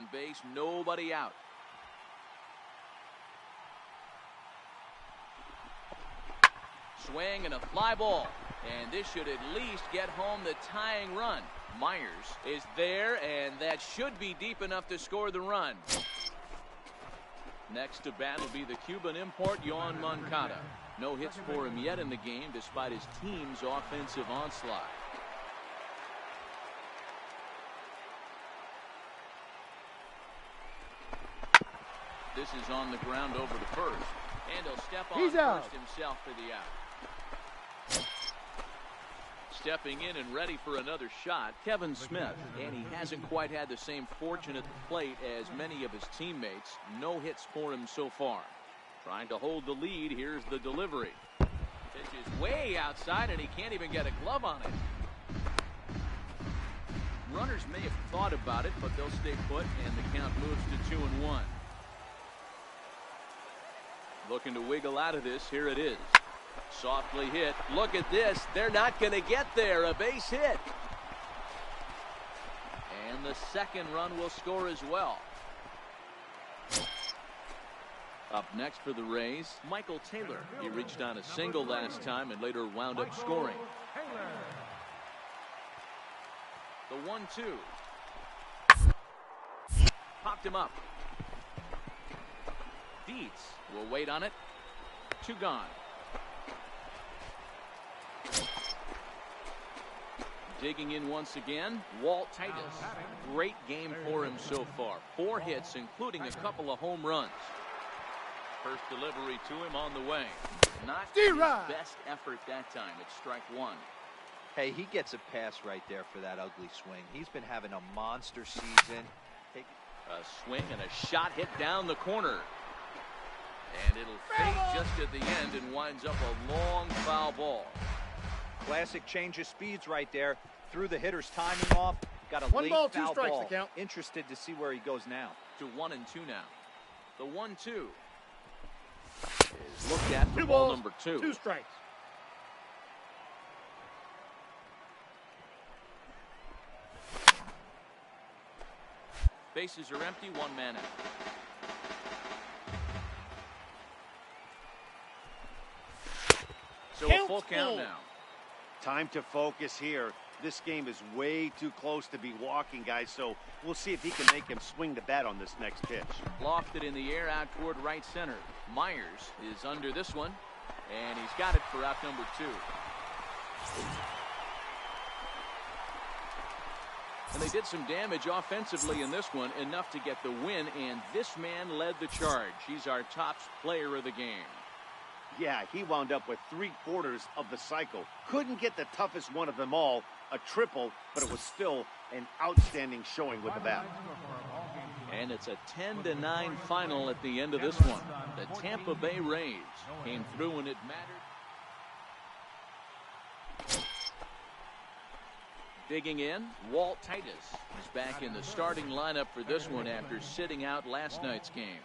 on base, nobody out. Swing and a fly ball. And this should at least get home the tying run. Myers is there, and that should be deep enough to score the run. Next to bat will be the Cuban import, Yoan Moncada. No hits for him yet in the game, despite his team's offensive onslaught. This is on the ground over to first. And he'll step on first himself for the out. Stepping in and ready for another shot, Kevin Smith. And he hasn't quite had the same fortune at the plate as many of his teammates. No hits for him so far. Trying to hold the lead. Here's the delivery. Pitch is way outside, and he can't even get a glove on it. Runners may have thought about it, but they'll stay put, and the count moves to 2-1. Looking to wiggle out of this. Here it is. Softly hit. Look at this. They're not going to get there. A base hit. And the second run will score as well. Up next for the Rays, Michael Taylor. He reached on a single last time and later wound up scoring. The 1-2. Popped him up. Dietz will wait on it. 2 gone. Digging in once again, Walt Titus. Great game for him so far. 4 hits, including a couple of home runs. First delivery to him on the way. Not his best effort that time. It's strike 1. Hey, he gets a pass right there for that ugly swing. He's been having a monster season. A swing and a shot hit down the corner. And it'll fade just at the end and winds up a long foul ball. Classic change of speeds right there. Threw the hitter's timing off. Got a late foul ball. Interested to see where he goes now. To 1-2 now. The 1-2 is looked at for ball number 2. 2 strikes. Bases are empty. 1 man out. So a full count now. Time to focus here. This game is way too close to be walking, guys, so we'll see if he can make him swing the bat on this next pitch. Lofted in the air out toward right center. Myers is under this one, and he's got it for out number 2. And they did some damage offensively in this one, enough to get the win, and this man led the charge. He's our top player of the game. Yeah, he wound up with 3/4 of the cycle. Couldn't get the toughest one of them all, a triple, but it was still an outstanding showing with the bat. And it's a 10-9 final at the end of this one. The Tampa Bay Rays came through when it mattered. Digging in, Walt Titus is back in the starting lineup for this one after sitting out last night's game.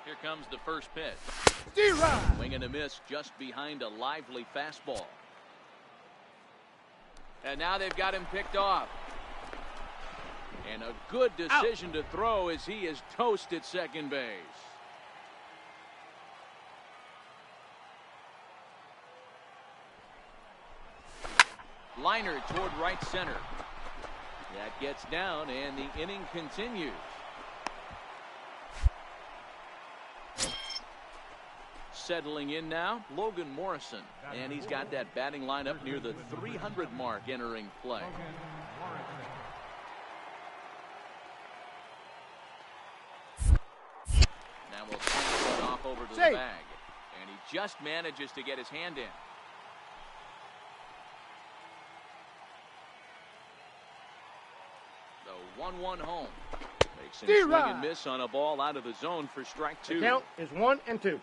Here comes the first pitch. Swing and a miss just behind a lively fastball. And now they've got him picked off. And a good decision to throw as he is toast at second base. Liner toward right center. That gets down and the inning continues. Settling in now, Logan Morrison, and he's got that batting lineup near the 300 mark entering play. Now we'll send it off over to the bag, and he just manages to get his hand in. The 1-1 home. Makes him swing and miss on a ball out of the zone for strike 2. The count is 1-2.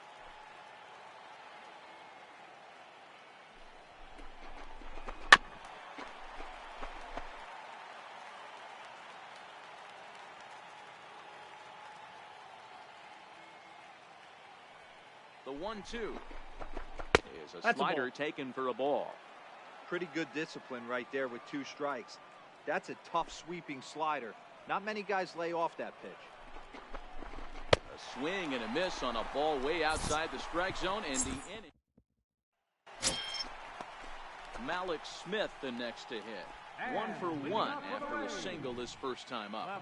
The 1-2 is a slider taken for a ball. Pretty good discipline right there with 2 strikes. That's a tough sweeping slider. Not many guys lay off that pitch. A swing and a miss on a ball way outside the strike zone, and the inning. Malik Smith the next to hit. 1 for 1 after a single his first time up.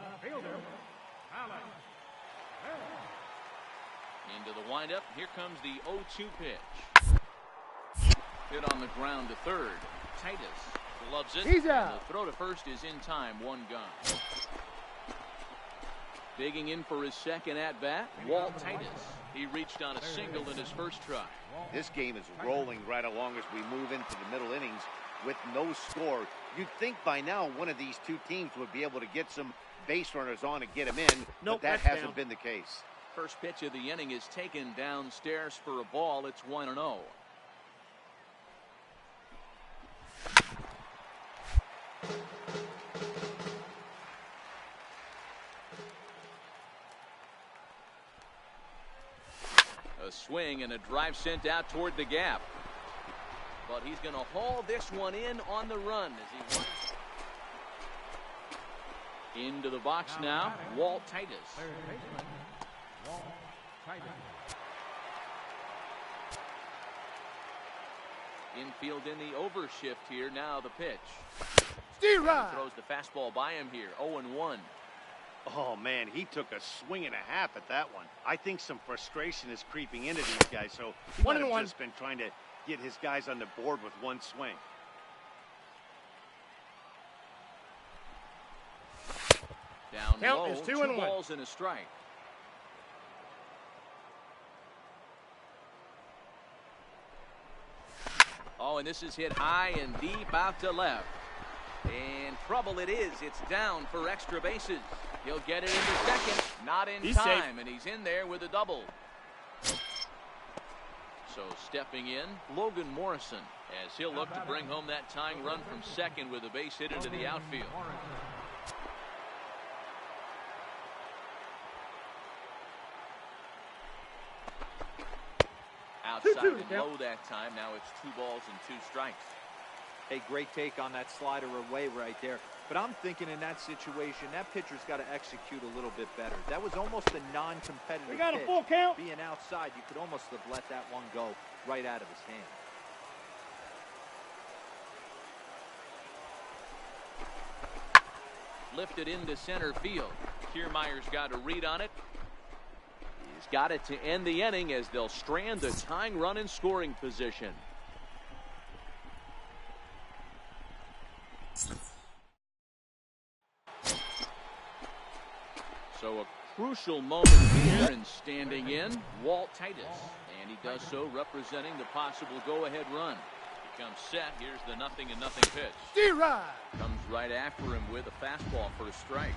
Into the windup. Here comes the 0-2 pitch. Hit on the ground to third. Titus gloves it. He's out. The throw to first is in time. 1 gone. Digging in for his second at-bat, Walt Titus. He reached on a single in his first try. This game is rolling right along as we move into the middle innings with no score. You'd think by now one of these 2 teams would be able to get some base runners on and get them in, but that hasn't been the case. First pitch of the inning is taken downstairs for a ball. It's 1-0. A swing and a drive sent out toward the gap. But he's going to haul this one in on the run as he runs. Into the box now, Walt Titus. Infield in the overshift here. Now the pitch. Throws the fastball by him here. 0-1. Oh, man, he took a swing and a half at that one. I think some frustration is creeping into these guys, so he might have just been trying to get his guys on the board with 1 swing. Down low, 2 balls and a strike. Oh, and this is hit high and deep out to left. And trouble it is. It's down for extra bases. He'll get it into second. Not in time, safe. And he's in there with a double. So stepping in, Logan Morrison, as he'll look to bring home that tying run from second with a base hit into the outfield. Outside and low that time. Now it's 2 balls and 2 strikes. A great take on that slider away right there. But I'm thinking in that situation, that pitcher's got to execute a little bit better. That was almost a non-competitive pitch. We got a full count. Being outside, you could almost have let that one go right out of his hand. Lifted into center field. Kiermaier's got a read on it. He's got it to end the inning as they'll strand the tying run in scoring position. So a crucial moment here, and standing in, Walt Titus. And he does so representing the possible go-ahead run. He comes set. Here's the 0-0 pitch. D-Rod comes right after him with a fastball for a strike.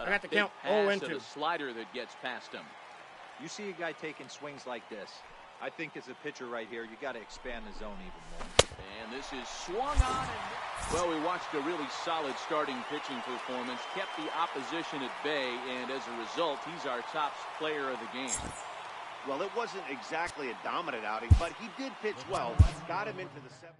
I got to count 0-2. A slider that gets past him. You see a guy taking swings like this. I think as a pitcher right here, you got to expand the zone even more. And this is swung on. Well, we watched a really solid starting pitching performance, kept the opposition at bay, and as a result, he's our top player of the game. Well, it wasn't exactly a dominant outing, but he did pitch well. Got him into the 7th inning.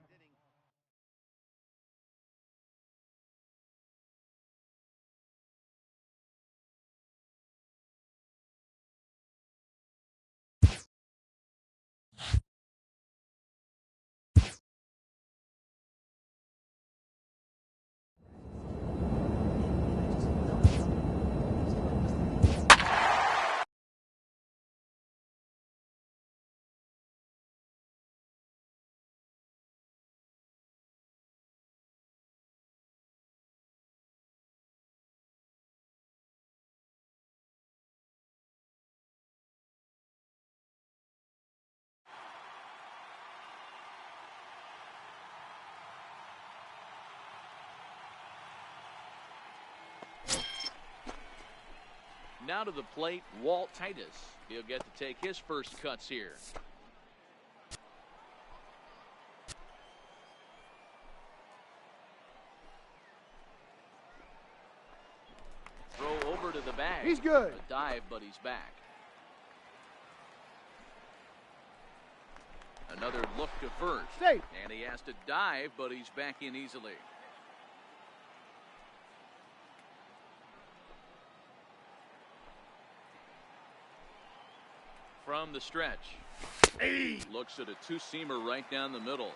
Now to the plate, Walt Titus. He'll get to take his first cuts here. Throw over to the bag. He's good. A dive, but he's back. Another look to first. Safe. And he has to dive, but he's back in easily. From the stretch. Hey. Looks at a two-seamer right down the middle.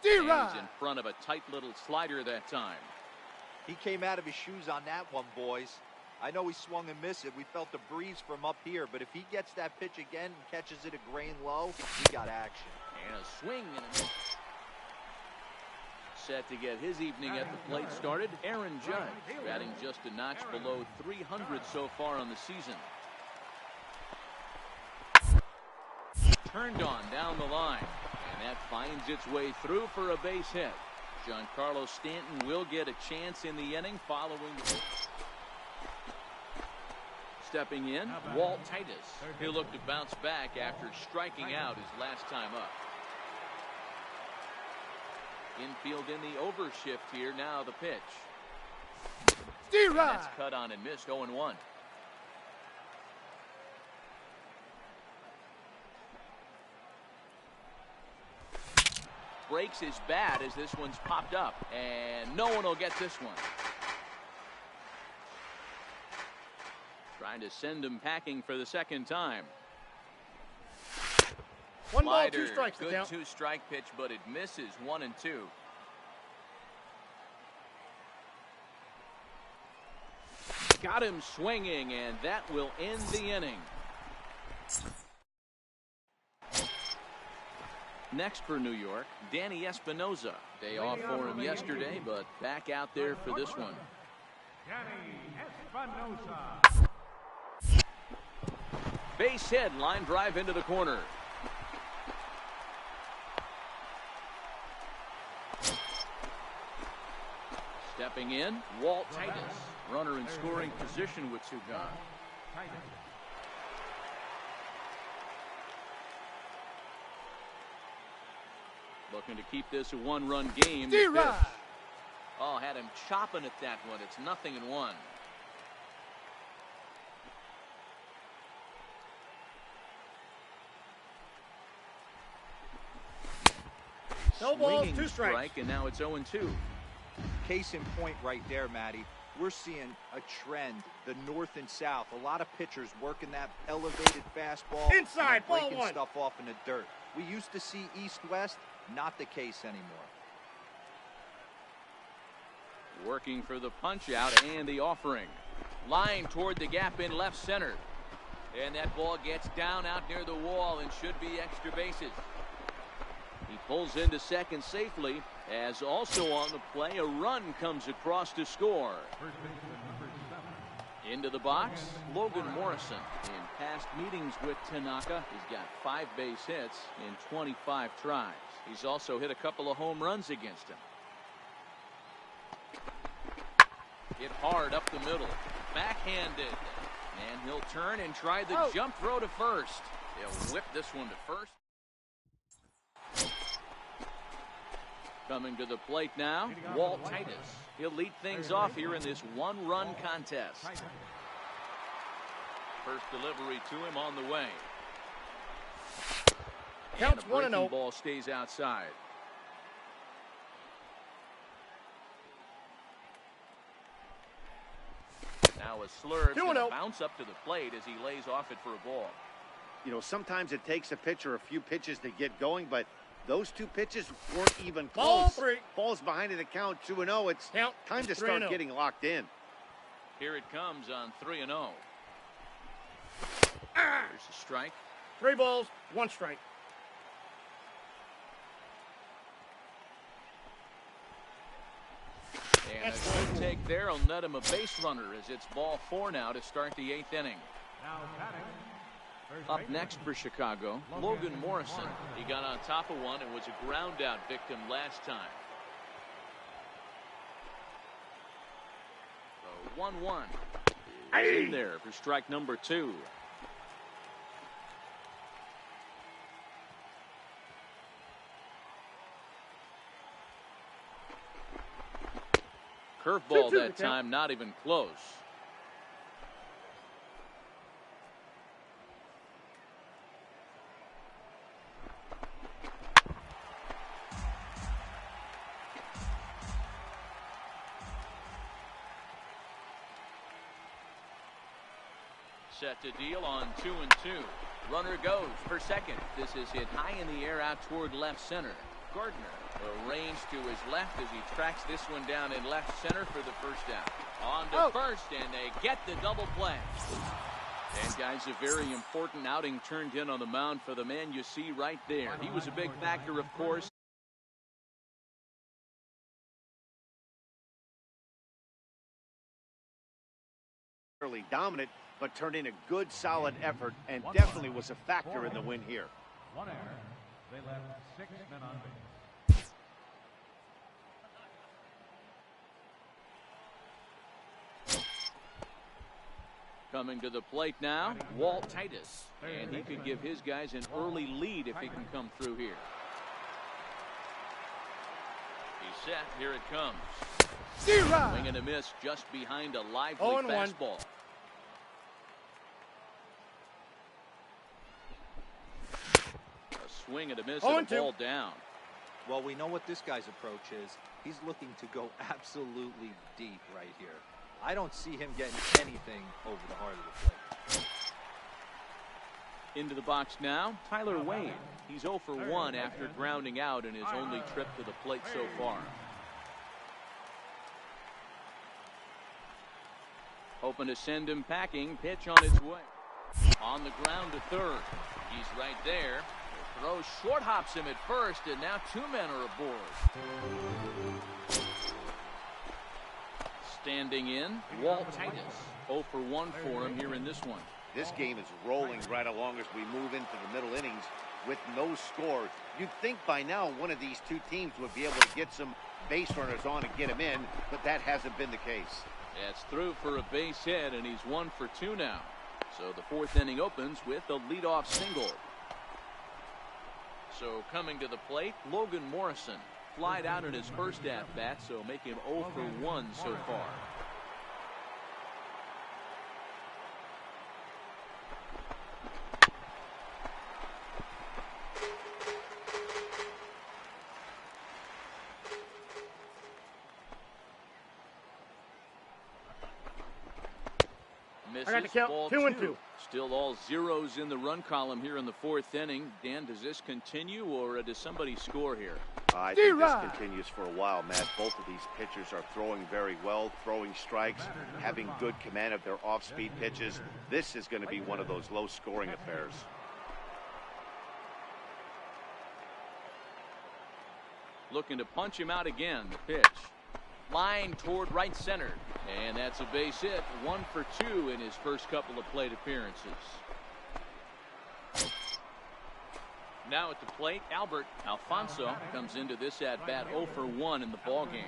He's in front of a tight little slider that time. He came out of his shoes on that one, boys. I know he swung and missed it. We felt the breeze from up here, but if he gets that pitch again and catches it a grain low, he got action. And a swing and a miss. Set to get his evening at the plate started, Aaron Judge, batting just a notch below 300 so far on the season. Turned on down the line, and that finds its way through for a base hit. Giancarlo Stanton will get a chance in the inning following the... Stepping in, Walt Titus. He'll look to bounce back after striking out his last time up. Infield in the overshift here. Now the pitch. That's cut on and missed. 0-1. Breaks his bat as this one's popped up, and no one will get this one. Trying to send him packing for the second time. One ball, Slider, 2 strikes. good 2-strike pitch, but it misses. 1-2. Got him swinging, and that will end the inning. Next for New York, Danny Espinoza. Day off for him yesterday, but back out there for this one. Danny Espinoza. Base hit, line drive into the corner. Stepping in, Walt Titus. Runner in scoring position with 2 gone. Looking to keep this a 1-run game. Oh, had him chopping at that one. It's 0-1. No balls, Swinging 2 strikes. strike, and now it's 0-2. Case in point right there, Matty. We're seeing a trend, the north and south. A lot of pitchers working that elevated fastball. Inside, ball breaking 1. stuff off in the dirt. We used to see east-west, not the case anymore. Working for the punch out and the offering. Line toward the gap in left center. And that ball gets down out near the wall and should be extra bases. He pulls into second safely, as also on the play, a run comes across to score. Into the box, Logan Morrison. In past meetings with Tanaka, he's got 5 base hits in 25 tries. He's also hit a couple of home runs against him. Hit hard up the middle. Backhanded. And he'll turn and try the jump throw to first. He'll whip this one to first. Coming to the plate now, Walt Titus. He'll lead things off here in this 1-run contest. First delivery to him on the way. Counts and a breaking 1-0. ball stays outside. Now a slurve, gonna bounce up to the plate as he lays off it for a ball. You know, sometimes it takes a pitcher a few pitches to get going, but those 2 pitches weren't even close. Ball 3. Ball's behind in the count, 2-0. It's time to start getting locked in. Here it comes on 3-0. There's a strike. 3 balls, 1 strike. And a good take there will net him a base runner as it's ball 4 now to start the 8th inning. Now batting. Up next for Chicago, Logan Morrison. He got on top of one and was a ground out victim last time. So 1-1. He's in there for strike number 2. curveball that time, not even close. Set to deal on 2-2. Runner goes for second. This is hit high in the air out toward left center. Gardner arranged to his left as he tracks this one down in left center for the first out. On to first, and they get the double play. And guys, a very important outing turned in on the mound for the man you see right there. He was a big factor, of course. Dominant, but turned in a good, solid effort, and definitely was a factor in the win here. One error. They left 6 men on base. Coming to the plate now, WallyT2000's. And he could give his guys an early lead if he can come through here. He's set. Here it comes. Swing and a miss just behind a lively fastball. A swing and a miss and a ball down. Well, we know what this guy's approach is. He's looking to go absolutely deep right here. I don't see him getting anything over the heart of the plate. Into the box now, Tyler Wade. He's 0 for 1 after grounding out in his only trip to the plate so far. Hoping to send him packing. Pitch on its way. On the ground to third. He's right there. Throw short hops him at first, and now 2 men are aboard. Standing in, WallyT2000's. 0 for 1 for him here in this one. This game is rolling right along as we move into the middle innings with no score. You'd think by now one of these two teams would be able to get some base runners on and get him in, but that hasn't been the case. That's through for a base hit, and he's 1 for 2 now. So the 4th inning opens with a leadoff single. So coming to the plate, Logan Morrison. Flied out in his first at-bat, so make him 0 for 1 so far. I got to count 2-2. Still all zeros in the run column here in the 4th inning. Dan, does this continue, or does somebody score here? I think this continues for a while, Matt. Both of these pitchers are throwing very well, throwing strikes, having good command of their off-speed pitches. This is going to be one of those low-scoring affairs. Looking to punch him out again. The pitch. Line toward right center. And that's a base hit. 1 for 2 in his first couple of plate appearances. Now at the plate, Albert Alfonso comes into this at-bat 0 for 1 in the ballgame.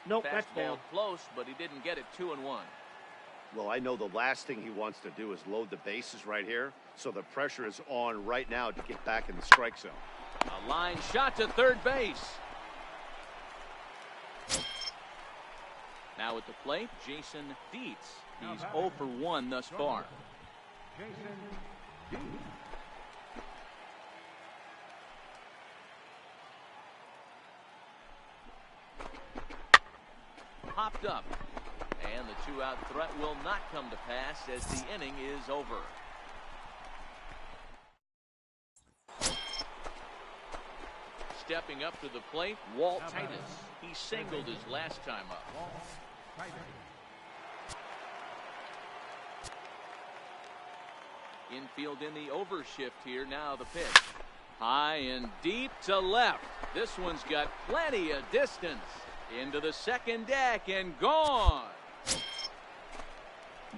Nope, that's down. Close, but he didn't get it. 2-1. Well, I know the last thing he wants to do is load the bases right here, so the pressure is on right now to get back in the strike zone. A line shot to third base. Now at the plate, Jason Dietz. He's 0 for 1 thus far. Popped up. And the 2-out threat will not come to pass as the inning is over. Stepping up to the plate, WallyT2000's. He singled his last time up. Infield in the overshift here. Now the pitch. High and deep to left. This one's got plenty of distance. Into the second deck and gone.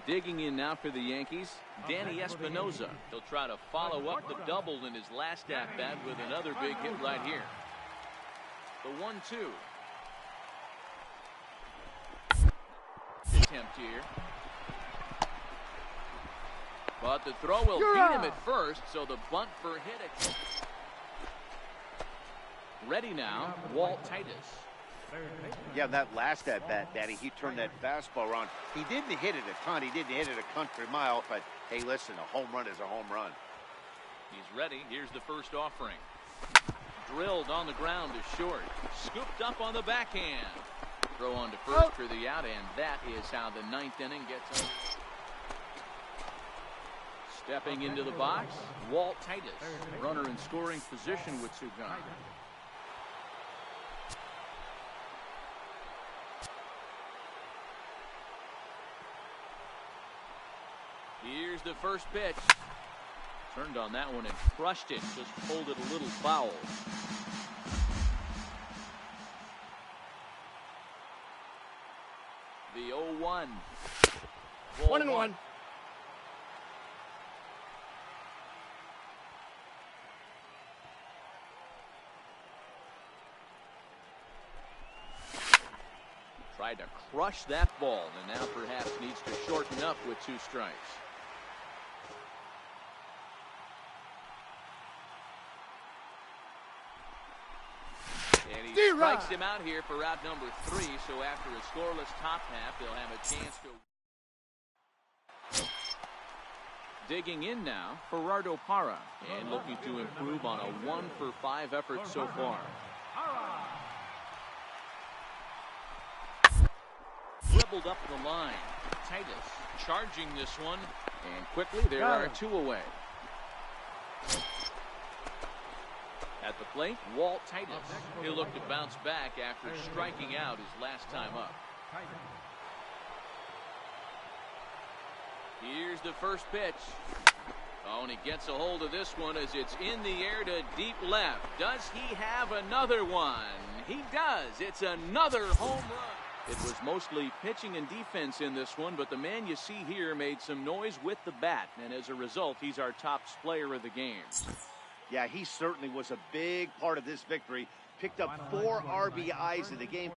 Digging in now for the Yankees, Danny Espinoza. He'll try to follow up the double in his last at-bat with another big hit right here. The 1-2. Attempt here. But the throw will beat him at first, so the bunt for hit. Ready now, WallyT2000's. Yeah, that last at-bat, Daddy, he turned that fastball around. He didn't hit it a ton. He didn't hit it a country mile. But, hey, listen, a home run is a home run. He's ready. Here's the first offering. Drilled on the ground to short. Scooped up on the backhand. Throw on to first for the out, and that is how the ninth inning gets under. Stepping into the box, WallyT2000's. Runner in scoring position with two guns. Here's the first pitch. Turned on that one and crushed it. Just pulled it a little foul. The 0-1. 1-1. Tried to crush that ball, and now perhaps needs to shorten up with two strikes. And he strikes him out here for out number 3, so after a scoreless top half, they'll have a chance to. Digging in now, Gerardo Parra, and looking to improve on a 1-for-5 effort so far. Dribbled up the line. WallyT2000's charging this one, and quickly there are 2 away. At the plate, WallyT2000's. He'll look to bounce back after striking out his last time up. Here's the first pitch. Oh, and he gets a hold of this one as it's in the air to deep left. Does he have another one? He does. It's another home run. It was mostly pitching and defense in this one, but the man you see here made some noise with the bat, and as a result, he's our top player of the game. Yeah, he certainly was a big part of this victory. Picked up 4 RBIs in the game.